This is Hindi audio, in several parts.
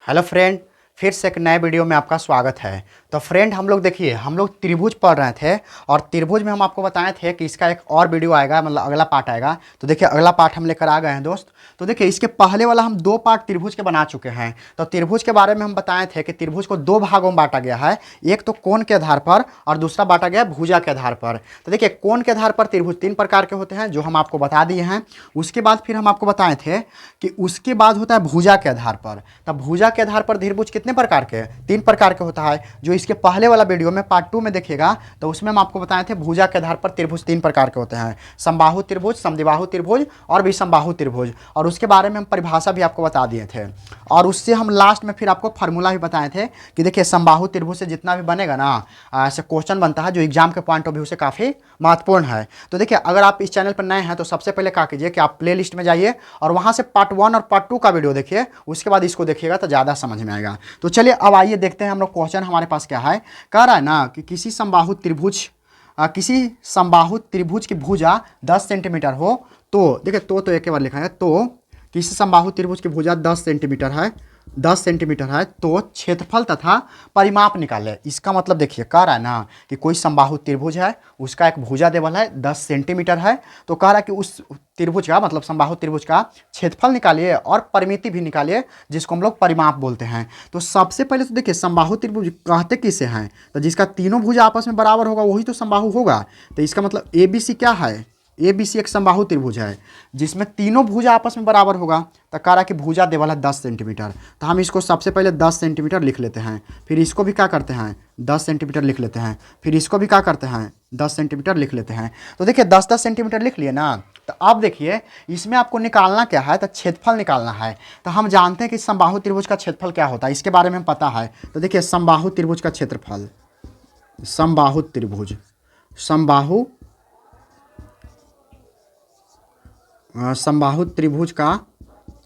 हेलो फ्रेंड, फिर से एक नए वीडियो में आपका स्वागत है। तो फ्रेंड, हम लोग देखिए, हम लोग त्रिभुज पढ़ रहे थे और त्रिभुज में हम आपको बताए थे कि इसका एक और वीडियो आएगा, मतलब अगला पार्ट आएगा। तो देखिए, अगला पार्ट हम लेकर आ गए हैं दोस्त। तो देखिए, इसके पहले वाला हम दो पार्ट त्रिभुज के बना चुके हैं। तो त्रिभुज के बारे में हम बताए थे कि त्रिभुज को दो भागों में बांटा गया है, एक तो कोण के आधार पर और दूसरा बांटा गया है भुजा के आधार पर। तो देखिए, कोण के आधार पर त्रिभुज तीन प्रकार के होते हैं, जो हम आपको बता दिए हैं। उसके बाद फिर हम आपको बताए थे कि उसके बाद होता है भुजा के आधार पर। तब भुजा के आधार पर त्रिभुज कितने प्रकार के, तीन प्रकार के होता है। जो इसके पहले वाला वीडियो में पार्ट 2 में देखिएगा, तो उसमें हम आपको बताए थे भुजा के आधार पर त्रिभुज तीन प्रकार के होते हैं: समबाहु त्रिभुज, समद्विबाहु त्रिभुज और विषमबाहु त्रिभुज। और उसके बारे में हम परिभाषा भी आपको बता दिए थे। और उससे हम लास्ट में फिर आपको फार्मूला भी बताए थे कि देखिए, समबाहु त्रिभुज से जितना भी बनेगा ना, ऐसे क्वेश्चन बनता है जो एग्जाम के पॉइंट ऑफ व्यू से काफ़ी महत्वपूर्ण है। तो देखिए, अगर आप इस चैनल पर नए हैं तो सबसे पहले क्या कीजिए कि आप प्ले लिस्ट में जाइए और वहाँ से पार्ट 1 और पार्ट 2 का वीडियो देखिए। उसके बाद इसको देखिएगा तो ज़्यादा समझ में आएगा। तो चलिए, अब आइए देखते हैं हम लोग क्वेश्चन हमारे पास क्या है। कह रहा है ना कि किसी समबाहु त्रिभुज की भुजा 10 सेंटीमीटर हो तो देखिए, तो एक बार लिखा है। तो किसी समबाहु त्रिभुज की भुजा 10 सेंटीमीटर है, 10 सेंटीमीटर है, तो क्षेत्रफल तथा परिमाप निकाले। इसका मतलब देखिए, कह रहा है ना कि कोई समबाहु त्रिभुज है, उसका एक भुजा देवल है 10 सेंटीमीटर है। तो कह रहा है कि उस त्रिभुज का, मतलब समबाहु त्रिभुज का क्षेत्रफल निकालिए और परिमिति भी निकालिए, जिसको हम लोग परिमाप बोलते हैं। तो सबसे पहले तो देखिए, समबाहु त्रिभुज कहते किसे हैं? तो जिसका तीनों भुजा आपस में बराबर होगा वही तो समबाहु होगा। तो इसका मतलब ABC क्या है? ABC एक समबाहु त्रिभुज है जिसमें तीनों भुजा आपस में बराबर होगा। तो कह रहा है कि भुजा देवल है 10 सेंटीमीटर। तो हम इसको सबसे पहले 10 सेंटीमीटर लिख लेते हैं, फिर इसको भी क्या करते हैं 10 सेंटीमीटर लिख लेते हैं, फिर इसको भी क्या करते हैं 10 सेंटीमीटर लिख लेते हैं। तो देखिए, 10-10 सेंटीमीटर लिख लिए ना। तो अब देखिए, इसमें आपको निकालना क्या है, तो क्षेत्रफल निकालना है। तो हम जानते हैं कि समबाहु त्रिभुज का क्षेत्रफल क्या होता है, इसके बारे में हम पता है। तो देखिए, समबाहु त्रिभुज का क्षेत्रफल, समबाहु त्रिभुज, समबाहु त्रिभुज का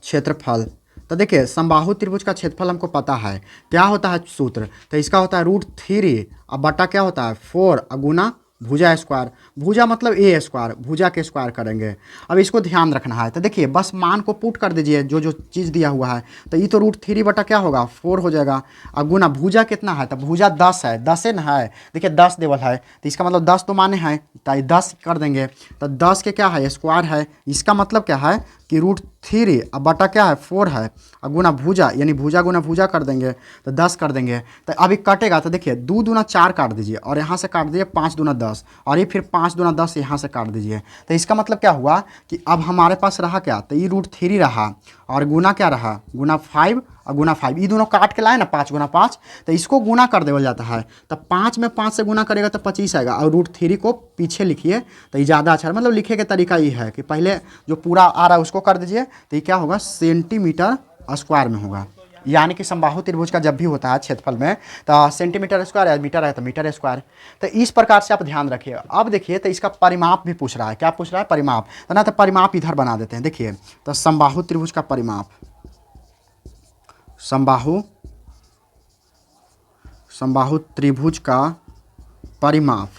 क्षेत्रफल। तो देखिए, समबाहु त्रिभुज का क्षेत्रफल हमको पता है क्या होता है सूत्र। तो इसका होता है √3 अब बटा क्या होता है 4 गुना भुजा स्क्वायर। भुजा मतलब A स्क्वायर, भुजा के स्क्वायर करेंगे। अब इसको ध्यान रखना है। तो देखिए, बस मान को पुट कर दीजिए जो जो चीज़ दिया हुआ है। तो ये तो √3 बटा क्या होगा 4 हो जाएगा। अब गुना भुजा कितना है, तो भुजा 10 है, 10 है ना है। देखिए, 10 देवल है, तो इसका मतलब 10 तो माने हैं, तो 10 कर देंगे। तो 10 के क्या है स्क्वायर है। इसका मतलब क्या है कि √3 अब बटा क्या है 4 है, और गुना भुजा, यानी भुजा गुना भुजा कर देंगे तो 10 कर देंगे। तो अभी कटेगा तो देखिए, 2 दूना 4 काट दीजिए और यहाँ से काट दीजिए 5 दूना 10, और ये फिर 5 दूना 10 यहाँ से काट दीजिए। तो इसका मतलब क्या हुआ कि अब हमारे पास रहा क्या, तो ये √3 रहा और गुना क्या रहा, गुना 5 और गुना 5। ये दोनों काट के लाए ना 5 गुना 5, तो इसको गुना कर देवल जाता है। तो 5 में 5 से गुना करेगा तो 25 आएगा, और √3 को पीछे लिखिए तो ये ज़्यादा अच्छा है। मतलब लिखे के तरीका ये है कि पहले जो पूरा आ रहा है उसको कर दीजिए, तो ये क्या होगा सेंटीमीटर स्क्वायर में होगा। यानी कि समबाहु त्रिभुज का जब भी होता है क्षेत्रफल में, तो सेंटीमीटर स्क्वायर है, मीटर है तो मीटर स्क्वायर। तो इस प्रकार से आप ध्यान रखिए। अब देखिए, तो इसका परिमाप भी पूछ रहा है। क्या पूछ रहा है? परिमाप। तो ना, तो परिमाप इधर बना देते हैं। देखिए, तो समबाहु त्रिभुज का परिमाप, समबाहु त्रिभुज का परिमाप।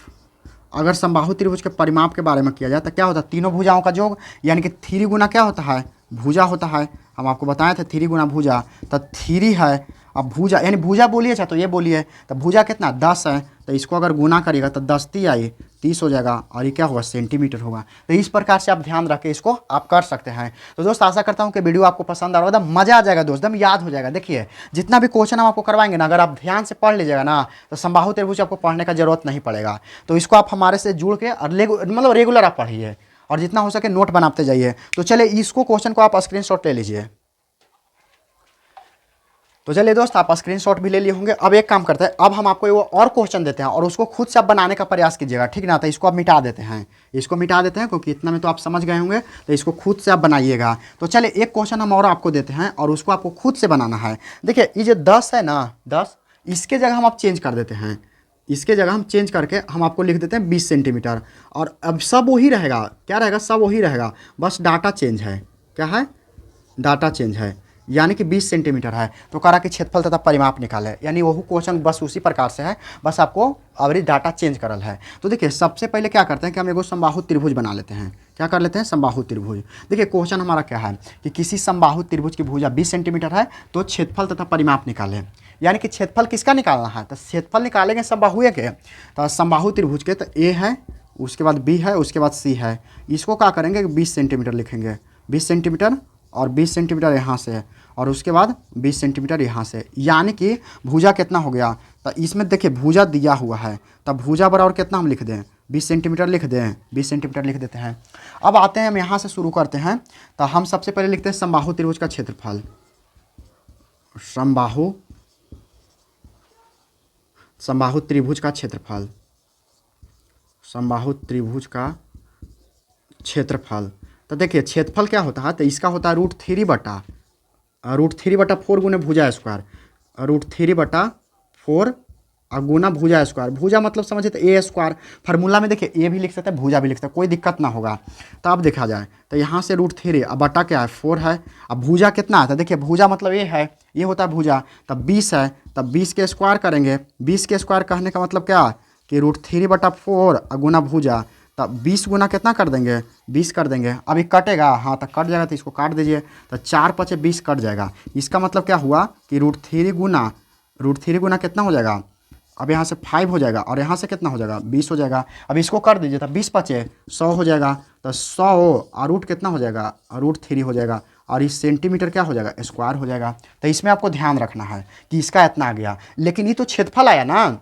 अगर समबाहु त्रिभुज के परिमाप के बारे में किया जाए तो क्या होता है, तीनों भुजाओं का योग, यानी कि 3 गुना क्या होता है भुजा होता है। हम आपको बताए थे 3 गुना भुजा, तो 3 है। अब भुजा यानी भुजा बोलिए चाहे तो ये बोलिए, तो भुजा कितना 10 है, तो इसको अगर गुना करिएगा तो 10 × 3 आई 30 हो जाएगा, और ये क्या होगा सेंटीमीटर होगा। तो इस प्रकार से आप ध्यान रखें, इसको आप कर सकते हैं। तो दोस्त, आशा करता हूँ कि वीडियो आपको पसंद आ रहा होगा, एकदम मजा आ जाएगा दोस्त, एकदम याद हो जाएगा। देखिए, जितना भी क्वेश्चन हम आपको करवाएंगे ना, अगर आप ध्यान से पढ़ लीजिएगा ना, तो समबाहु त्रिभुज आपको पढ़ने का जरूरत नहीं पड़ेगा। तो इसको आप हमारे से जुड़ के और मतलब रेगुलर आप पढ़िए, और जितना हो सके नोट बनाते जाइए। तो चलिए, इसको क्वेश्चन को आप स्क्रीनशॉट ले लीजिए। तो चलिए दोस्त, आप स्क्रीनशॉट भी ले लिए होंगे। अब एक काम करते हैं, अब हम आपको वो और क्वेश्चन देते हैं और उसको खुद से आप बनाने का प्रयास कीजिएगा, ठीक ना। तो इसको आप मिटा देते हैं, इसको मिटा देते हैं, क्योंकि इतना में तो आप समझ गए होंगे। तो इसको खुद से आप बनाइएगा। तो चलिए, एक क्वेश्चन हम और आपको देते हैं और उसको आपको खुद से बनाना है। देखिए, ये जो 10 है ना, 10, इसके जगह हम आप चेंज कर देते हैं। इसके जगह हम चेंज करके हम आपको लिख देते हैं 20 सेंटीमीटर। और अब सब वही रहेगा, क्या रहेगा, सब वही रहेगा, बस डाटा चेंज है। क्या है? डाटा चेंज है। यानी कि 20 सेंटीमीटर है। तो कह रहा कि क्षेत्रफल तथा परिमाप निकाले, यानी वह क्वेश्चन बस उसी प्रकार से है, बस आपको अवरी डाटा चेंज करल है। तो देखिए सबसे पहले क्या करते हैं कि हम एगो समबाहु त्रिभुज बना लेते हैं। क्या कर लेते हैं? समबाहु त्रिभुज। देखिए क्वेश्चन हमारा क्या है कि किसी समबाहु त्रिभुज की भुजा 20 सेंटीमीटर है तो क्षेत्रफल तथा परिमाप निकालें। यानी कि क्षेत्रफल किसका निकालना है? तो क्षेत्रफल निकालेंगे समबाहु के, तो समबाहु त्रिभुज के, तो ए है, उसके बाद बी है, उसके बाद सी है। इसको क्या करेंगे कि 20 सेंटीमीटर लिखेंगे, 20 सेंटीमीटर और 20 सेंटीमीटर यहाँ से, और उसके बाद 20 सेंटीमीटर यहाँ से। यानी कि भुजा कितना हो गया? तो इसमें देखिए भुजा दिया हुआ है, तब भुजा बराबर कितना हम लिख दें? 20 सेंटीमीटर लिख दें, 20 सेंटीमीटर लिख देते हैं। अब आते हैं हम यहाँ से शुरू करते हैं। तो हम सबसे पहले लिखते हैं समबाहु त्रिभुज का क्षेत्रफल। समबाहु त्रिभुज का क्षेत्रफल, समबाहु त्रिभुज का क्षेत्रफल। तो देखिए क्षेत्रफल क्या होता है? तो इसका होता है √3/4 गुने भुजा स्क्वायर, √3/4 गुना भुजा स्क्वायर। भुजा मतलब समझिए तो ए स्क्वायर। फार्मूला में देखिए ए भी लिख सकते हैं, भुजा भी लिख सकते हैं, कोई दिक्कत ना होगा। तो अब देखा जाए तो यहाँ से √3, अब बटा क्या है? 4 है। अब भुजा कितना है? तो देखिए भुजा मतलब ये है, ये होता है भुजा। तब 20 है, तब 20 के स्क्वायर करेंगे। 20 के स्क्वायर कहने का मतलब क्या कि √3/4 गुना भुजा। तब 20 गुना कितना कर देंगे? 20 कर देंगे। अभी कटेगा, हाँ तो कट जाएगा, तो इसको काट दीजिए। तो 4×5 20 कट जाएगा। इसका मतलब क्या हुआ कि √3 गुना कितना हो जाएगा? अब यहाँ से 5 हो जाएगा, और यहाँ से कितना हो जाएगा? 20 हो जाएगा। अब इसको कर दीजिए, तो 20×5 100 हो जाएगा। तो 100 और रूट कितना हो जाएगा? √3 हो जाएगा। और इस सेंटीमीटर क्या हो जाएगा? स्क्वायर हो जाएगा। तो इसमें आपको ध्यान रखना है कि इसका इतना आ गया, लेकिन ये तो क्षेत्रफल आया ना,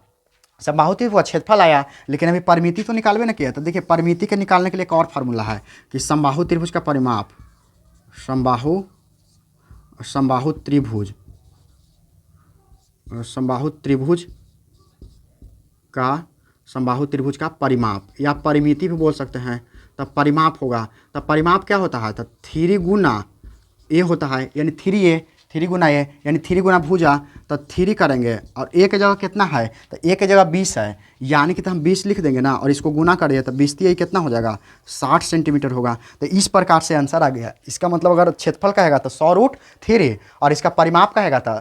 समबाहु त्रिभुज का क्षेत्रफल आया, लेकिन अभी परिमिति तो निकालबे ना किया। तो देखिए परिमिति के निकालने के लिए एक और फार्मूला है कि समबाहु त्रिभुज का परिमाप, समबाहु त्रिभुज का परिमाप, या परिमिति भी बोल सकते हैं। तब परिमाप होगा। तब परिमाप क्या होता है? तो 3 गुना ए होता है, यानी 3a, 3 गुना ए यानी 3 गुना भुजा। तो 3 करेंगे, और ए के जगह कितना है? तो ए के जगह 20 है, यानी कि तो हम 20 लिख देंगे ना, और इसको गुना करिए तो 20 ये कितना हो जाएगा? 60 सेंटीमीटर होगा। तो इस प्रकार से आंसर आ गया। इसका मतलब अगर क्षेत्रफल कहेगा तो 100√3, और इसका परिमाप कहेगा तो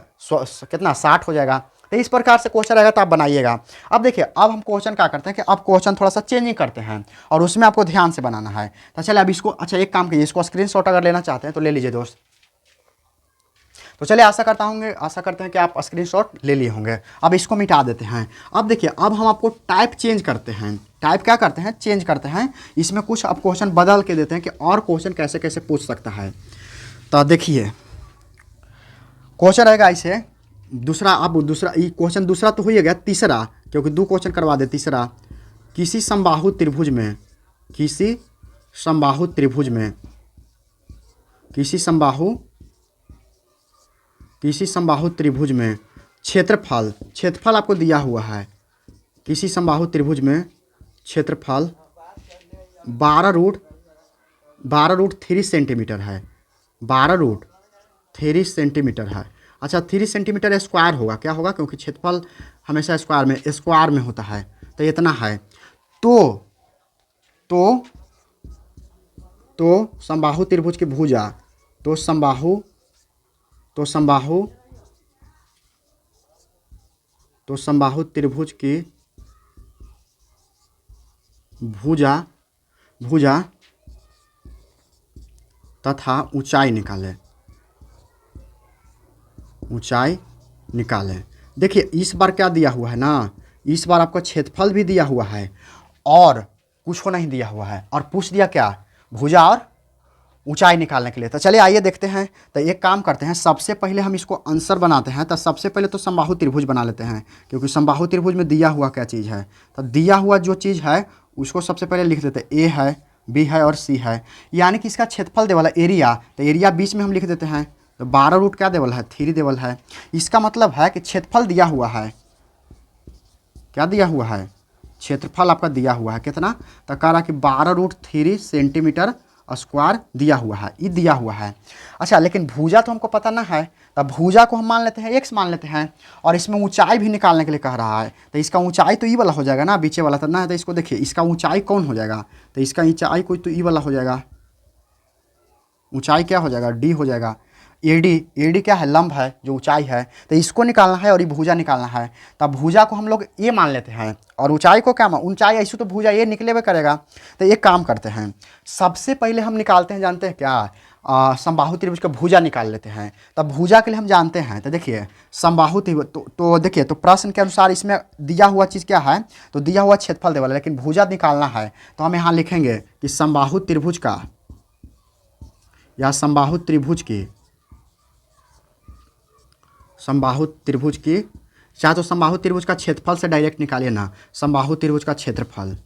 कितना? 60 हो जाएगा। तो इस प्रकार से क्वेश्चन रहेगा, तो आप बनाइएगा। अब देखिए अब हम क्वेश्चन क्या करते हैं कि अब क्वेश्चन थोड़ा सा चेंजिंग करते हैं, और उसमें आपको ध्यान से बनाना है। तो चलिए अब इसको, अच्छा एक काम कीजिए, इसको स्क्रीनशॉट अगर लेना चाहते हैं तो ले लीजिए दोस्त। तो चलिए आशा करते हैं कि आप स्क्रीनशॉट ले लिए होंगे। अब इसको मिटा देते हैं। अब देखिए अब हम आपको टाइप चेंज करते हैं। टाइप क्या करते हैं? चेंज करते हैं। इसमें कुछ अब क्वेश्चन बदल के देते हैं कि और क्वेश्चन कैसे कैसे पूछ सकता है। तो देखिए क्वेश्चन रहेगा ऐसे, दूसरा, अब दूसरा क्वेश्चन दूसरा तो हो ही गया, तीसरा, क्योंकि 2 क्वेश्चन करवा दे। तीसरा, किसी समबाहु त्रिभुज में क्षेत्रफल आपको दिया हुआ है। किसी समबाहु त्रिभुज में क्षेत्रफल 12√3 सेंटीमीटर है, 12√3 सेंटीमीटर है। अच्छा 3 सेंटीमीटर स्क्वायर होगा, क्या होगा? क्योंकि क्षेत्रफल हमेशा स्क्वायर में होता है। तो इतना है। तो समबाहु त्रिभुज की भुजा, तो समबाहु त्रिभुज की भुजा तथा ऊंचाई निकालें। देखिए इस बार क्या दिया हुआ है ना, इस बार आपको क्षेत्रफल भी दिया हुआ है और कुछ को नहीं दिया हुआ है, और पूछ दिया क्या? भुजा और ऊंचाई निकालने के लिए। तो चलिए आइए देखते हैं। तो एक काम करते हैं, सबसे पहले हम इसको आंसर बनाते हैं। तो सबसे पहले तो समबाहु त्रिभुज बना लेते हैं, क्योंकि समबाहु त्रिभुज में दिया हुआ क्या चीज़ है? तो दिया हुआ जो चीज़ है उसको सबसे पहले लिख देते हैं। ए है, बी है और सी है, यानी कि इसका क्षेत्रफल देवल है एरिया। तो एरिया बीच में हम लिख देते हैं। तो 12 क्या देवल है? 3 देवल है। इसका मतलब है कि क्षेत्रफल दिया हुआ है। क्या दिया हुआ है? क्षेत्रफल आपका दिया हुआ है कितना? तो कह रहा कि 12√3 सेंटीमीटर स्क्वायर दिया हुआ है, ये दिया हुआ है। अच्छा लेकिन भुजा तो हमको पता ना है, तब भुजा को हम मान लेते हैं x मान लेते हैं, और इसमें ऊंचाई भी निकालने के लिए कह रहा है। तो इसका ऊंचाई तो ई वाला हो जाएगा ना, बीचे वाला तो ना है। तो इसको देखिए इसका ऊंचाई कौन हो जाएगा? तो इसका ऊंचाई कोई तो ई वाला हो जाएगा। ऊंचाई क्या हो जाएगा? d हो जाएगा। एडी, एडी क्या है, लंब है जो ऊंचाई है, तो इसको निकालना है और ये भुजा निकालना है। तब भुजा को हम लोग ए मान लेते हैं और ऊंचाई को क्या मान, ऊंचाई ऐसी तो भुजा ए निकले हुए करेगा। तो एक काम करते हैं, सबसे पहले हम निकालते हैं, जानते हैं क्या, समबाहु त्रिभुज का भुजा निकाल लेते हैं। तब भुजा के लिए हम जानते हैं, तो देखिए समबाहु त्रिभुज तो देखिए, तो प्रश्न के अनुसार इसमें दिया हुआ चीज़ क्या है, तो दिया हुआ क्षेत्रफल देवाला, लेकिन भुजा निकालना है तो हम यहाँ लिखेंगे कि समबाहु त्रिभुज का या समबाहु त्रिभुज की, समबाहु त्रिभुज की, चाहे तो समबाहु त्रिभुज का क्षेत्रफल से डायरेक्ट निकालिए ना, समबाहु त्रिभुज का क्षेत्रफल,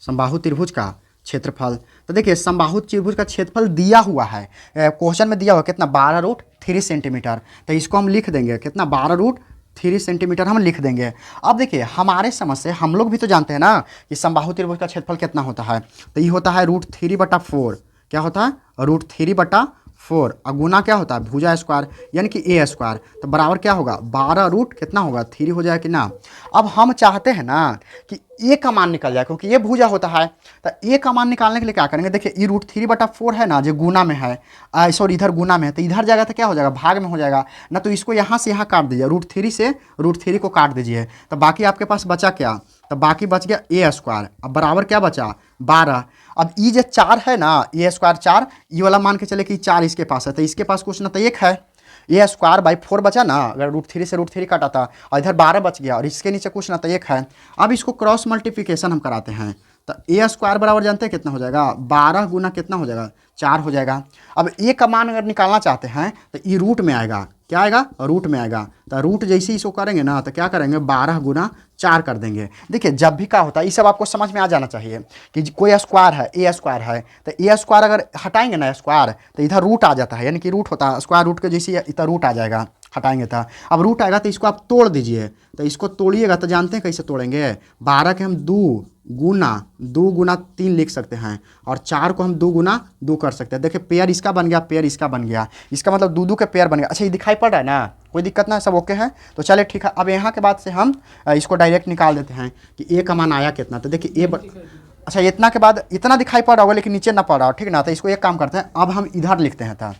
समबाहु त्रिभुज का क्षेत्रफल। तो देखिए समबाहु त्रिभुज का क्षेत्रफल दिया हुआ है, क्वेश्चन में दिया हुआ कितना, 12√3 सेंटीमीटर। तो इसको हम लिख देंगे कितना, 12√3 सेंटीमीटर हम लिख देंगे। अब देखिए हमारे समझ से हम लोग भी तो जानते हैं ना कि समबाहु त्रिभुज का क्षेत्रफल कितना होता है, तो ये होता है √3/4। क्या होता है, √3/4 और गुना क्या होता है, भुजा स्क्वायर यानी कि ए स्क्वायर। तो बराबर क्या होगा, 12 कितना होगा, 3 हो जाएगा कि ना। अब हम चाहते हैं ना कि ए का मान निकल जाए, क्योंकि ये भुजा होता है। तो ए का मान निकालने के लिए क्या करेंगे, देखिए ये √3/4 है ना, जो गुना में है, सॉरी इधर गुना में है, तो इधर जाएगा तो क्या हो जाएगा, भाग में हो जाएगा ना। तो इसको यहाँ से यहाँ काट दीजिए, √3 से √3 को काट दीजिए, तो बाकी आपके पास बचा क्या, तो बाकी बच गया ए स्क्वायर। अब बराबर क्या बचा, 12। अब ई जो 4 है ना, ए स्क्वायर 4, ये वाला मान के चले कि 4 इसके पास है, तो इसके पास कुछ ना तो 1 है, ए स्क्वायर बाई 4 बचा ना, अगर √3 से √3 काटा था, और इधर 12 बच गया, और इसके नीचे कुछ ना तो 1 है। अब इसको क्रॉस मल्टीप्लिकेशन हम कराते हैं, तो ए स्क्वायर बराबर जानते हैं कितना हो जाएगा, 12 गुना कितना हो जाएगा, 4 हो जाएगा। अब ए का मान अगर निकालना चाहते हैं तो ये रूट में आएगा, क्या आएगा, रूट में आएगा। तो रूट जैसे ही इसको करेंगे ना, तो क्या करेंगे, 12 गुना 4 कर देंगे। देखिए जब भी क्या होता है, ये सब आपको समझ में आ जाना चाहिए कि कोई स्क्वायर है, ए स्क्वायर है, तो ए स्क्वायर अगर हटाएंगे ना स्क्वायर, तो इधर रूट आ जाता है, यानी कि रूट होता है, स्क्वायर रूट के जैसे इधर रूट आ जाएगा, हटाएंगे था। अब रूट आएगा तो इसको आप तोड़ दीजिए, तो इसको तोड़िएगा तो जानते हैं कैसे तोड़ेंगे, 12 के हम 2 गुना 3 लिख सकते हैं, और 4 को हम 2 गुना 2 कर सकते हैं। देखिए पेयर इसका बन गया, पेयर इसका बन गया, इसका मतलब 2 के पेयर बन गया। अच्छा ये दिखाई पड़ रहा है ना, कोई दिक्कत ना, सब ओके है। तो चलिए ठीक है, अब यहाँ के बाद से हम इसको डायरेक्ट निकाल देते हैं कि ए का मान आया कितना। तो देखिए अच्छा इतना के बाद इतना दिखाई पड़ रहा होगा, लेकिन नीचे ना पड़ रहा हो, ठीक ना। तो इसको एक काम करते हैं, अब हम इधर लिखते हैं, था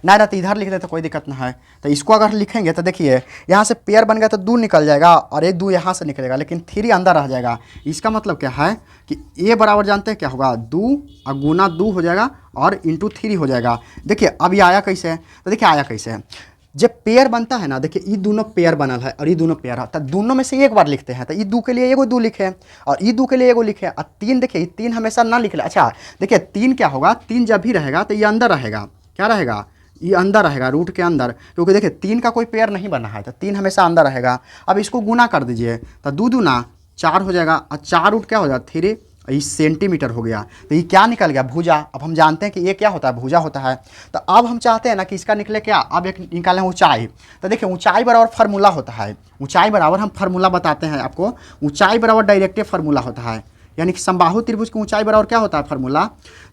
ना तो इधर लिख देते तो कोई दिक्कत ना है। तो इसको अगर लिखेंगे तो देखिए यहाँ से पेयर बन गया तो 2 निकल जाएगा, और एक 2 यहाँ से निकलेगा, लेकिन 3 अंदर रह जाएगा। इसका मतलब क्या है कि ए बराबर जानते हैं क्या होगा, 2 और गुना 2 हो जाएगा और इंटू 3 हो जाएगा। देखिए अब ये आया कैसे है, तो देखिए आया कैसे है, जब पेयर बनता है ना, देखिए ये दोनों पेयर बनल है और ये दोनों पेयर है, तो दोनों में से एक बार लिखते हैं। तो ये 2 के लिए एगो 2 लिखे, और ये 2 के लिए एगो लिखे, और 3 देखिए 3 हमेशा ना लिख ले। अच्छा देखिए 3 क्या होगा, 3 जब भी रहेगा तो ये अंदर रहेगा, क्या रहेगा, ये अंदर रहेगा, रूट के अंदर, क्योंकि देखिए 3 का कोई पेयर नहीं बना है, तो 3 हमेशा अंदर रहेगा। अब इसको गुना कर दीजिए, तो 2 दूना 4 हो जाएगा, और 4 रूट क्या हो जाएगा, 3, ये सेंटीमीटर हो गया। तो ये क्या निकल गया, भुजा। अब हम जानते हैं कि ये क्या होता है, भुजा होता है। तो अब हम चाहते हैं ना कि इसका निकले क्या, अब एक निकालें ऊंचाई। तो देखिए ऊंचाई बराबर फार्मूला होता है, ऊंचाई बराबर हम फार्मूला बताते हैं आपको, ऊंचाई बराबर डायरेक्ट फार्मूला होता है, यानी कि समबाहु त्रिभुज की ऊंचाई बराबर क्या होता है फार्मूला,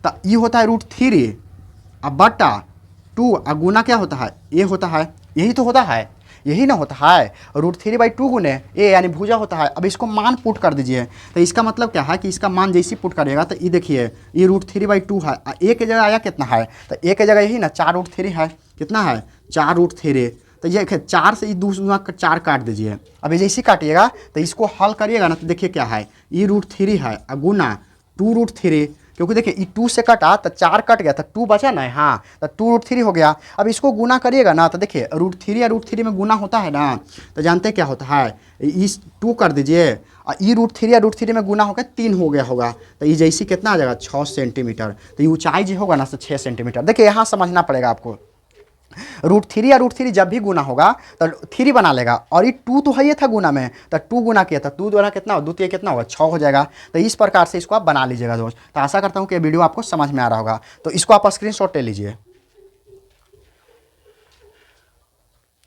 तो ये होता है √3 अब बटा 2 और गुना क्या होता है, ए होता है, यही तो होता है, यही ना होता है, √3/2 गुने ए यानी भुजा होता है। अब इसको मान पुट कर दीजिए, तो इसका मतलब क्या है कि इसका मान जैसी पुट करेगा, तो ये देखिए ये √3/2 है, ए के जगह आया कितना है, तो ए के जगह यही ना 4√3 है, कितना है 4√3। तो ये 4 से 2 गुना 4 काट दीजिए। अब ये जैसे काटिएगा तो इसको हल करिएगा ना, तो देखिए क्या है, ये √3 है और गुना 2√3, क्योंकि देखिए ये 2 से कटा तो 4 कट गया, तो 2 बचा ना, हाँ तो 2√3 हो गया। अब इसको गुना करिएगा ना, तो देखिए √3 या √3 में गुना होता है ना, तो जानते हैं क्या होता है, इस 2 कर दीजिए, और ये √3 या √3 में गुना होकर 3 हो गया होगा, तो ये जैसी कितना आ जाएगा 6 सेंटीमीटर। तो ये ऊंचाई जो होगा ना, तो 6 सेंटीमीटर। देखिए यहाँ समझना पड़ेगा आपको, √3 या √3 जब भी गुना होगा तो 3 बना लेगा, और ये 2 तो है, ये था गुना में, तो 2 गुना किया था, 2 गुना कितना होगा, 2 3 कितना होगा 6 हो जाएगा। तो इस प्रकार से इसको आप बना लीजिएगा दोस्त। तो आशा करता हूँ कि वीडियो आपको समझ में आ रहा होगा। तो इसको आप स्क्रीनशॉट ले लीजिए।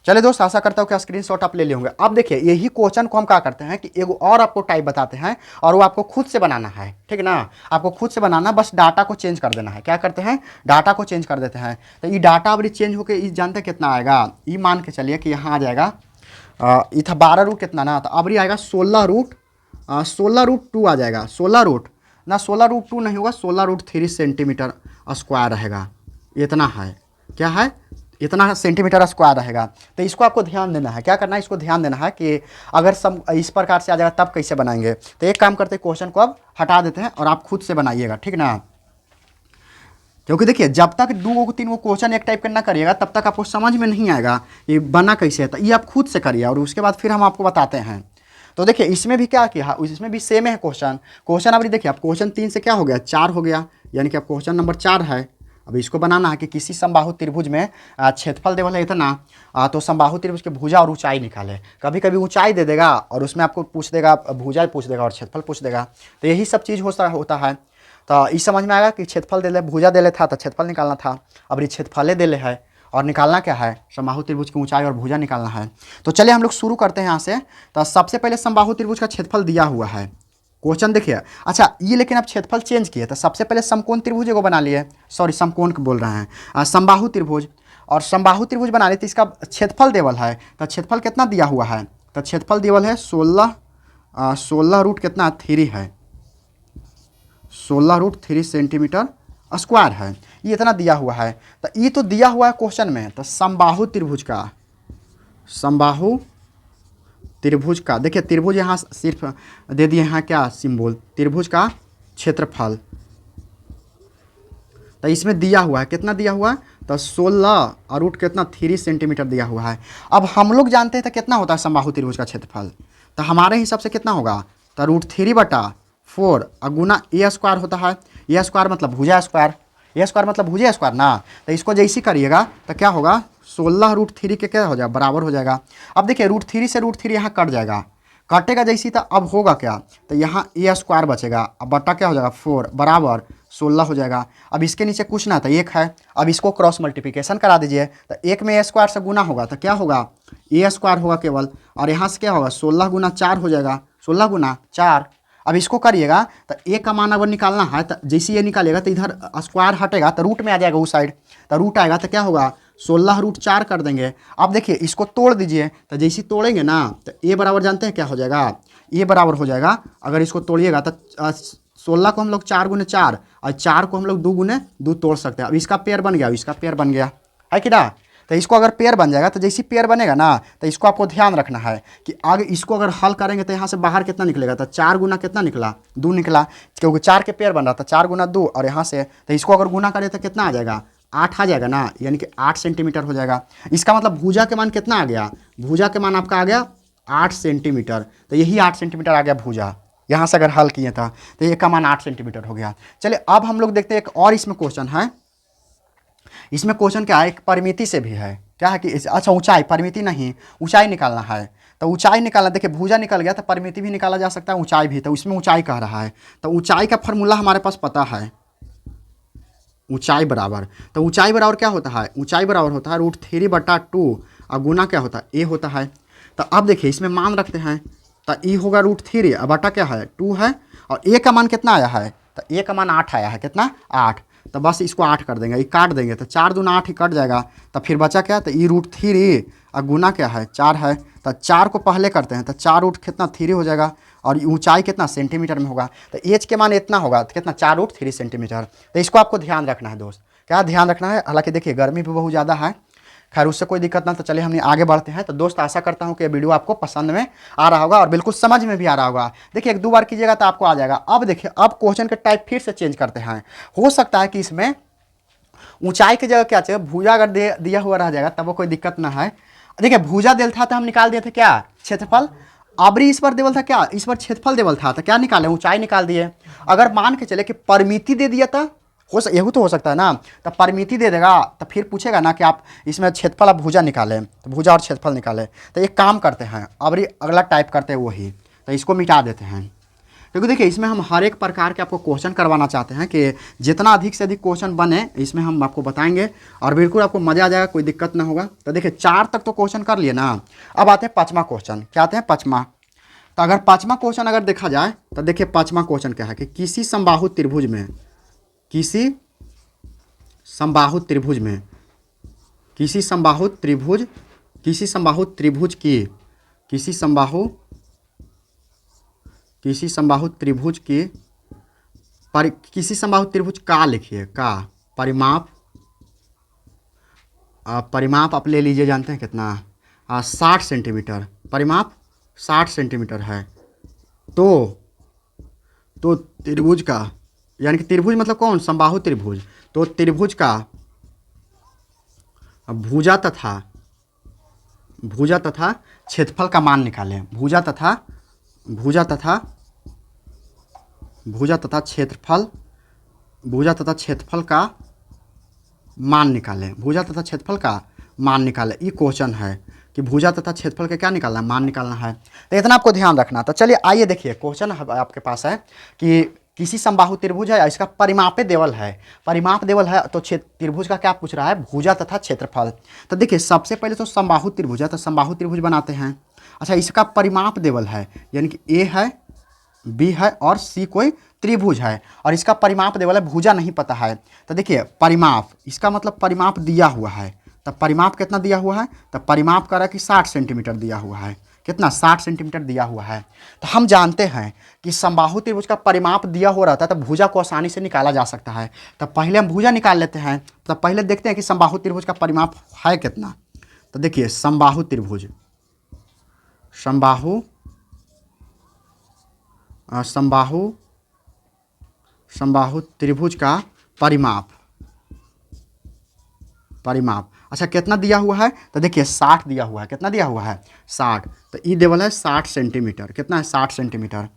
चलिए दोस्त, आशा करता हूँ कि स्क्रीनशॉट आप ले लिए होंगे। अब देखिए यही क्वेश्चन को हम क्या करते हैं कि एगो और आपको टाइप बताते हैं, और वो आपको खुद से बनाना है, ठीक है ना। आपको खुद से बनाना, बस डाटा को चेंज कर देना है। क्या करते हैं, डाटा को चेंज कर देते हैं। तो ये डाटा अब चेंज होकर ये जानते कितना आएगा, ये मान के चलिए कि यहाँ आ जाएगा, ये था 12 रूट कितना ना, तो अब ये आएगा 16√2 आ जाएगा। 16√2 नहीं होगा, 16√3 सेंटीमीटर स्क्वायर रहेगा। इतना है, क्या है, इतना सेंटीमीटर स्क्वायर रहेगा। तो इसको आपको ध्यान देना है, क्या करना है, इसको ध्यान देना है कि अगर सब इस प्रकार से आ जाएगा तब कैसे बनाएंगे। तो एक काम करते हैं, क्वेश्चन को अब हटा देते हैं और आप खुद से बनाइएगा, ठीक ना। क्योंकि देखिए जब तक 2-3 क्वेश्चन एक टाइप का ना करिएगा तब तक आपको समझ में नहीं आएगा ये बना कैसे है। तो ये आप खुद से करिए और उसके बाद फिर हम आपको बताते हैं। तो देखिए इसमें भी क्या किया, इसमें भी सेम है क्वेश्चन अब देखिए, अब क्वेश्चन 3 से क्या हो गया, 4 हो गया, यानी कि अब क्वेश्चन नंबर 4 है। अब इसको बनाना है कि किसी समबाहु त्रिभुज में क्षेत्रफल देवल है इतना, तो समबाहु त्रिभुज के भुजा और ऊंचाई निकाले। कभी कभी ऊंचाई दे देगा और उसमें आपको पूछ देगा, भुजा पूछ देगा और क्षेत्रफल पूछ देगा। तो यही सब चीज़ होता है। तो इस समझ में आएगा कि क्षेत्रफल दे ले, भुजा दे ले था तो क्षेत्रफल निकालना था। अब ये क्षेत्रफले दे ले है और निकालना क्या है, समबाहु त्रिभुज की ऊंचाई और भुजा निकालना है। तो चलिए हम लोग शुरू करते हैं यहाँ से। तो सबसे पहले समबाहु त्रिभुज का क्षेत्रफल दिया हुआ है, क्वेश्चन देखिए। अच्छा ये लेकिन अब क्षेत्रफल चेंज किए, तो सबसे पहले समकोण त्रिभुज को बना लिए, सॉरी समकोण को बोल रहे हैं, समबाहु त्रिभुज। और समबाहु त्रिभुज बना लिए तो इसका क्षेत्रफल देवल है, तो क्षेत्रफल कितना दिया हुआ है, तो क्षेत्रफल देवल है 16 रूट कितना 3 है, 16 रूट 3 सेंटीमीटर स्क्वायर है, ये इतना दिया हुआ है। तो ये तो दिया हुआ है क्वेश्चन में। तो समबाहु त्रिभुज का देखिए, त्रिभुज यहाँ सिर्फ दे दिए हैं क्या सिंबल, त्रिभुज का क्षेत्रफल। तो इसमें दिया हुआ है, कितना दिया हुआ है, तो 16 और रूट कितना 3 सेंटीमीटर दिया हुआ है। अब हम लोग जानते हैं तो कितना होता है समबाहु त्रिभुज का क्षेत्रफल, तो हमारे हिसाब से कितना होगा, तो √3/4 गुना ए स्क्वायर होता है। ए स्क्वायर मतलब भुजा स्क्वायर, ए स्क्वायर मतलब भुजा स्क्वायर ना। तो इसको जैसे करिएगा तो क्या होगा, 16 √3 के क्या हो जाएगा, बराबर हो जाएगा। अब देखिए √3 से √3 यहाँ कट जाएगा, कटेगा जैसी, तो अब होगा क्या, तो यहाँ ए स्क्वायर बचेगा, अब बटा क्या हो जाएगा 4 बराबर 16 हो जाएगा। अब इसके नीचे कुछ ना था, 1 है। अब इसको क्रॉस मल्टीप्लिकेशन करा दीजिए, तो 1 में ए स्क्वायर से गुना होगा तो क्या होगा, ए स्क्वायर होगा केवल, और यहाँ से क्या होगा 16 गुना 4 हो जाएगा, 16 गुना 4। अब इसको करिएगा तो ए का मान अगर निकालना है तो जैसे ये निकालेगा तो इधर स्क्वायर हटेगा तो रूट में आ जाएगा उस साइड, तो रूट आएगा तो क्या होगा 16 √4 कर देंगे। अब देखिए इसको तोड़ दीजिए, तो जैसे तोड़ेंगे ना तो ए बराबर जानते हैं क्या हो जाएगा, ए बराबर हो जाएगा, अगर इसको तोड़िएगा तो 16 को हम लोग 4 गुने 4 और 4 को हम लोग 2 गुने 2 तोड़ सकते हैं। अब इसका पेयर बन गया, इसका पेयर बन गया है कि ना। तो इसको अगर पेयर बन जाएगा तो जैसे पेयर बनेगा ना, तो इसको आपको ध्यान रखना है कि आगे इसको अगर हल करेंगे तो यहाँ से बाहर कितना निकलेगा, तो 4 गुना कितना निकला 2 निकला, क्योंकि 4 के पेयर बन रहा था, 4 गुना 2, और यहाँ से तो इसको अगर गुना करें तो कितना आ जाएगा 8 आ जाएगा ना, यानी कि 8 सेंटीमीटर हो जाएगा। इसका मतलब भुजा के मान कितना आ गया, भुजा के मान आपका आ गया 8 सेंटीमीटर। तो यही 8 सेंटीमीटर आ गया भुजा, यहाँ से अगर हल किया था तो ये का मान 8 सेंटीमीटर हो गया। चलिए अब हम लोग देखते हैं एक और इसमें क्वेश्चन है। इसमें क्वेश्चन क्या है, एक परिमिति से भी है, क्या है कि अच्छा ऊंचाई, परिमिति नहीं, ऊंचाई निकालना है। तो ऊंचाई निकालना, देखिए भुजा निकल गया तो परिमिति भी निकाला जा सकता है, ऊंचाई भी। तो इसमें ऊंचाई कह रहा है, तो ऊंचाई का फॉर्मूला हमारे पास पता है, ऊंचाई बराबर, तो ऊंचाई बराबर क्या होता है, ऊंचाई बराबर होता है √3/2 और गुना क्या होता है ए होता है। तो अब देखिए इसमें मान रखते हैं, तो ई होगा √3 और बटा क्या है 2 है, और ए का मान कितना आया है, तो ए का मान 8 आया है, कितना 8। तो बस इसको 8 कर देंगे, ये काट देंगे तो 4 दूना 8 ही कट जाएगा, तो फिर बचा क्या, तो ई √3 और गुना क्या है 4 है। तो 4 को पहले करते हैं तो 4 रूट कितना 3 हो जाएगा, और ऊंचाई कितना सेंटीमीटर में होगा, तो एच के मान इतना होगा, तो कितना 4√3 सेंटीमीटर। तो इसको आपको ध्यान रखना है दोस्त, क्या ध्यान रखना है। हालांकि देखिए गर्मी भी बहुत ज़्यादा है, खैर उससे कोई दिक्कत ना। तो चलिए हमने आगे बढ़ते हैं। तो दोस्त आशा करता हूं कि ये वीडियो आपको पसंद में आ रहा होगा और बिल्कुल समझ में भी आ रहा होगा। देखिए 1-2 बार कीजिएगा तो आपको आ जाएगा। अब देखिए अब क्वेश्चन के टाइप फिर से चेंज करते हैं, हो सकता है कि इसमें ऊंचाई की जगह क्या चाहिए, भुजा अगर दिया हुआ रह जाएगा तब वो कोई दिक्कत ना है। देखिए भुजा देल था तो हम निकाल दिए थे क्या, क्षेत्रफल। अबरी इस पर देवल था क्या, इस पर क्षेत्रफल देवल था, तो क्या निकाले, ऊंचाई निकाल दिए। अगर मान के चले कि परिमिति दे दिया था, यही तो हो सकता है ना, तो परिमिति दे देगा तो फिर पूछेगा ना कि आप इसमें क्षेत्रफल आप भुजा निकालें, तो भुजा और क्षेत्रफल निकालें। तो एक काम करते हैं, अब अगला टाइप करते हैं वही, तो इसको मिटा देते हैं। क्योंकि देखिए इसमें हम हर एक प्रकार के आपको क्वेश्चन करवाना चाहते हैं कि जितना अधिक से अधिक क्वेश्चन बने इसमें हम आपको बताएंगे और बिल्कुल आपको मज़ा आ जाएगा, कोई दिक्कत ना होगा। तो देखिए 4 तक तो क्वेश्चन कर लिए ना, अब आते हैं 5वां क्वेश्चन। क्या आते हैं 5वां, तो अगर 5वां क्वेश्चन अगर देखा जाए तो देखिए 5वां क्वेश्चन क्या है कि किसी समबाहु त्रिभुज में, किसी समबाहु त्रिभुज में, किसी समबाहु त्रिभुज, किसी समबाहु त्रिभुज की, किसी समबाहु त्रिभुज की किसी समबाहु त्रिभुज का लिखिए, का परिमाप परिमाप आप ले लीजिए, जानते हैं कितना, 60 सेंटीमीटर, परिमाप 60 सेंटीमीटर है। तो त्रिभुज का, यानी कि त्रिभुज मतलब कौन, समबाहु त्रिभुज, तो त्रिभुज का भुजा तथा क्षेत्रफल का मान निकालें। भुजा तथा क्षेत्रफल का मान निकालें। भुजा तथा क्षेत्रफल का मान निकालें, ये क्वेश्चन है कि भुजा तथा क्षेत्रफल का क्या निकालना है, मान निकालना है। तो इतना आपको ध्यान रखना। तो चलिए आइए देखिए, क्वेश्चन आपके पास है कि किसी समबाहु त्रिभुज है, इसका परिमाप देवल है, तो त्रिभुज का क्या पूछ रहा है, भुजा तथा क्षेत्रफल। तो देखिए सबसे पहले तो समबाहु त्रिभुज है, तो समबाहु त्रिभुज बनाते हैं। अच्छा, इसका परिमाप देवल है, यानी कि ए है, बी है और सी कोई त्रिभुज है, और इसका परिमाप देवल है, भुजा नहीं पता है। तो देखिए परिमाप, इसका मतलब परिमाप दिया हुआ है, तब परिमाप कितना दिया हुआ है, तब परिमाप करा कि 60 सेंटीमीटर दिया हुआ है, कितना, 60 सेंटीमीटर दिया हुआ है। तो हम जानते हैं कि समबाहु त्रिभुज का परिमाप दिया हो रहता है, तो भुजा को आसानी से निकाला जा सकता है। तो पहले हम भुजा निकाल लेते हैं। तो पहले देखते हैं कि समबाहु त्रिभुज का परिमाप है कितना। तो देखिए समबाहु त्रिभुज का परिमाप अच्छा कितना दिया हुआ है, तो देखिए 60 दिया हुआ है। कितना दिया हुआ है, 60। तो ई देवल है 60 सेंटीमीटर, कितना है, 60 सेंटीमीटर।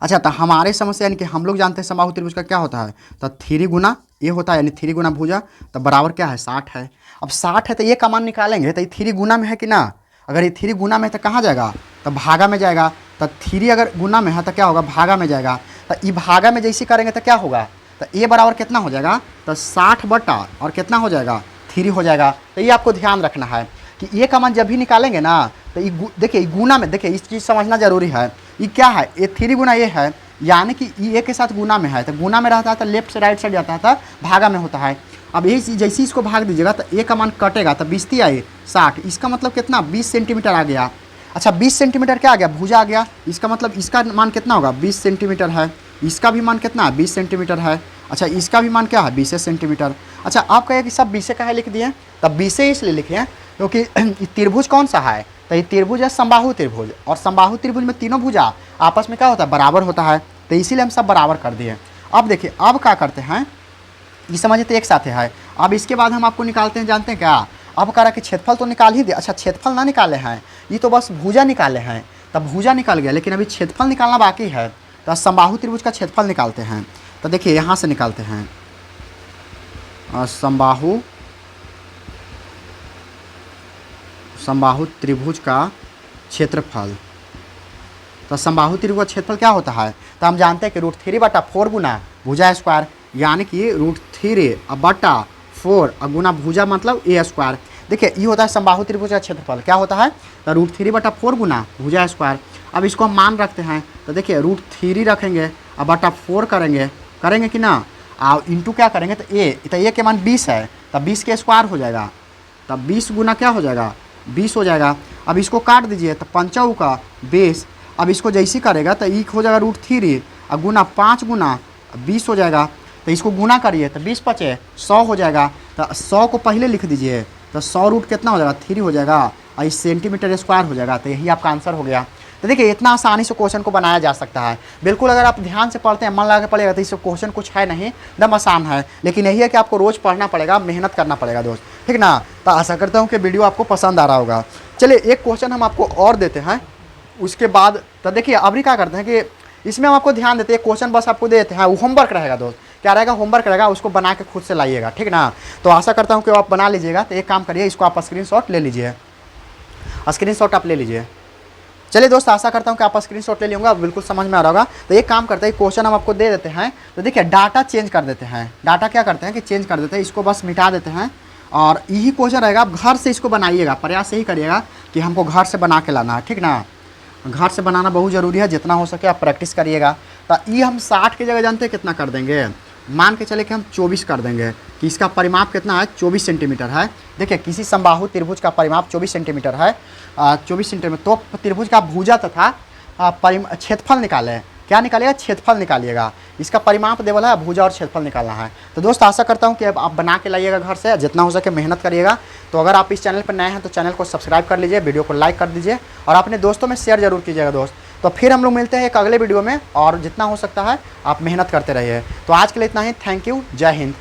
अच्छा, तो हमारे समझ से यानी कि हम लोग जानते हैं समबाहु त्रिभुज का क्या होता है, तो 3 गुना ये होता है, यानी 3 गुना भुजा, तो बराबर क्या है, 60 है। अब 60 है तो ये का मान निकालेंगे, तो ये 3 गुना में है कि ना, अगर ये 3 गुना में है तो कहाँ जाएगा, तो भागा में जाएगा। तो 3 अगर गुना में है तो क्या होगा, भागा में जाएगा। तो ये भागा में जैसे करेंगे तो क्या होगा, तो ये बराबर कितना हो जाएगा, तो 60 बटा और कितना हो जाएगा, 3 हो जाएगा। तो ये आपको ध्यान रखना है कि ये का मान जब भी निकालेंगे ना, तो ये देखिए गुना में, देखिए इस चीज़ समझना जरूरी है। ये क्या है, ये 3 गुना ये है, यानी कि ये के साथ गुना में है, तो गुना में रहता है तो लेफ्ट से राइट साइड जाता है, तो भागा में होता है। अब ये जैसे इसको भाग दीजिएगा तो ये का मान कटेगा, तो 20 आए 60, इसका मतलब कितना, 20 सेंटीमीटर आ गया। अच्छा 20 सेंटीमीटर क्या आ गया, भुजा आ गया। इसका मतलब इसका मान कितना होगा, 20 सेंटीमीटर है। इसका भी मान कितना है, 20 सेंटीमीटर है। अच्छा इसका भी मान क्या है, 20 सेंटीमीटर। अच्छा आप कहें कि सब 20 का है लिख दिए, तब 20 इसलिए लिखे हैं क्योंकि त्रिभुज कौन सा है, तो ये त्रिभुज है समबाहु त्रिभुज, और समबाहु त्रिभुज में तीनों भुजा आपस में क्या होता है, बराबर होता है, तो इसीलिए हम सब बराबर कर दिए। अब देखिए अब क्या करते हैं, ये समझिए तो एक साथ है। अब इसके बाद हम आपको निकालते हैं, जानते हैं क्या, अब कह रहा कि क्षेत्रफल तो निकाल ही दे। अच्छा क्षेत्रफल ना निकाले हैं, ये तो बस भुजा निकाले हैं, तब भुजा निकल गया, लेकिन अभी क्षेत्रफल निकालना बाकी है। तो समबाहु त्रिभुज का क्षेत्रफल निकालते हैं। तो देखिए यहाँ से निकालते हैं, समबाहु त्रिभुज का क्षेत्रफल। तो समबाहु त्रिभुज का क्षेत्रफल क्या होता है, तो हम जानते हैं कि √3/4 गुना भुजा स्क्वायर, यानी कि √3/4 और गुना भुजा मतलब a²। देखिए ये होता है समबाहु त्रिभुज का क्षेत्रफल, क्या होता है, तो √3/4 गुना भुजा स्क्वायर। अब इसको हम मान रखते हैं, तो देखिए √3 रखेंगे और बटा 4 करेंगे कि ना, और इंटू क्या करेंगे, तो ए के मान 20 है, तब 20 के स्क्वायर हो जाएगा, तब 20 गुना क्या हो जाएगा, 20 हो जाएगा। अब इसको काट दीजिए, तो 5 का 20। अब इसको जैसे करेगा तो एक हो जाएगा √3 और गुना 5 गुना 20 हो जाएगा। तो इसको गुना करिए तो 20 पचे 100 हो जाएगा। तो 100 को पहले लिख दीजिए, तो 100 रूट कितना हो जाएगा, 3 हो जाएगा, और इस सेंटीमीटर स्क्वायर हो जाएगा। तो यही आपका आंसर हो गया। तो देखिए इतना आसानी से क्वेश्चन को बनाया जा सकता है। बिल्कुल अगर आप ध्यान से पढ़ते हैं, मन लगा के पढ़ेगा, तो इससे क्वेश्चन कुछ है नहीं, एकदम आसान है। लेकिन यही है कि आपको रोज़ पढ़ना पड़ेगा, मेहनत करना पड़ेगा दोस्त, ठीक ना। तो आशा करता हूँ कि वीडियो आपको पसंद आ रहा होगा। चलिए एक क्वेश्चन हम आपको और देते हैं, उसके बाद तो देखिए अभी क्या करते हैं कि इसमें हम आपको ध्यान देते हैं, क्वेश्चन बस आपको दे देते हैं, वो होमवर्क रहेगा दोस्त। क्या रहेगा, होमवर्क रहेगा, उसको बना के खुद से लाइएगा, ठीक ना। तो आशा करता हूँ कि आप बना लीजिएगा। तो एक काम करिए, इसको आप स्क्रीनशॉट ले लीजिए, स्क्रीनशॉट आप ले लीजिए। चलिए दोस्त आशा करता हूँ कि आप स्क्रीनशॉट ले लेंगे, बिल्कुल समझ में आ रहा होगा। तो एक काम करते हैं, क्वेश्चन हम आपको दे देते हैं। तो देखिए डाटा चेंज कर देते हैं, डाटा क्या करते हैं कि चेंज कर देते हैं, इसको बस मिटा देते हैं, और यही क्वेश्चन रहेगा। आप घर से इसको बनाइएगा, प्रयास यही करिएगा कि हमको घर से बना के लाना है, ठीक ना। घर से बनाना बहुत ज़रूरी है, जितना हो सके आप प्रैक्टिस करिएगा। तो ये हम 60 की जगह जानते हैं कितना कर देंगे, मान के चले कि हम 24 कर देंगे, कि इसका परिमाप कितना है, 24 सेंटीमीटर है। देखिए किसी समबाहु त्रिभुज का परिमाप 24 सेंटीमीटर है, 24 सेंटीमीटर। तो त्रिभुज का भुजा तथा क्षेत्रफल निकालें, क्या निकालिएगा, क्षेत्रफल निकालिएगा। इसका परिमाप देवल है, भुजा और क्षेत्रफल निकालना है। तो दोस्त आशा करता हूँ कि अब आप बना के लाइएगा घर से, जितना हो सके मेहनत करिएगा। तो अगर आप इस चैनल पर नए हैं तो चैनल को सब्सक्राइब कर लीजिए, वीडियो को लाइक कर दीजिए और अपने दोस्तों में शेयर जरूर कीजिएगा दोस्त। तो फिर हम लोग मिलते हैं एक अगले वीडियो में, और जितना हो सकता है आप मेहनत करते रहिए। तो आज के लिए इतना ही, थैंक यू, जय हिंद।